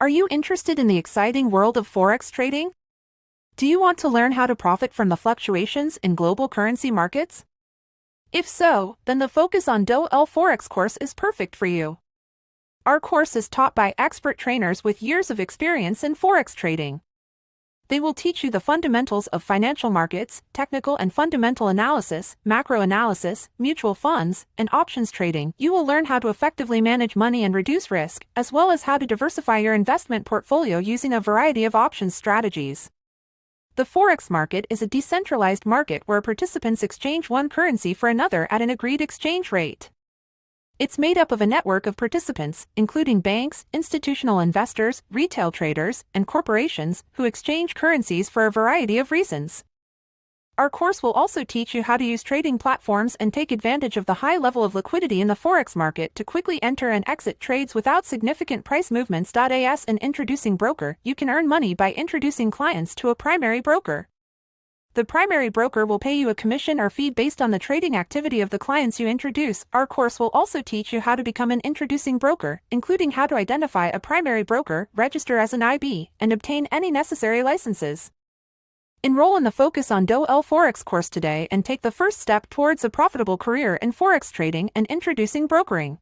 Are you interested in the exciting world of Forex trading? Do you want to learn how to profit from the fluctuations in global currency markets? If so, then the Focus on Doel Forex course is perfect for you. Our course is taught by expert trainers with years of experience in Forex trading. They will teach you the fundamentals of financial markets, technical and fundamental analysis, macro analysis, mutual funds, and options trading. You will learn how to effectively manage money and reduce risk, as well as how to diversify your investment portfolio using a variety of options strategies. The Forex market is a decentralized market where participants exchange one currency for another at an agreed exchange rate. It's made up of a network of participants, including banks, institutional investors, retail traders, and corporations, who exchange currencies for a variety of reasons. Our course will also teach you how to use trading platforms and take advantage of the high level of liquidity in the Forex market to quickly enter and exit trades without significant price movements. As an introducing broker, you can earn money by introducing clients to a primary broker. The primary broker will pay you a commission or fee based on the trading activity of the clients you introduce. Our course will also teach you how to become an introducing broker, including how to identify a primary broker, register as an IB, and obtain any necessary licenses. Enroll in the Focus on Doel Forex course today and take the first step towards a profitable career in Forex trading and introducing brokering.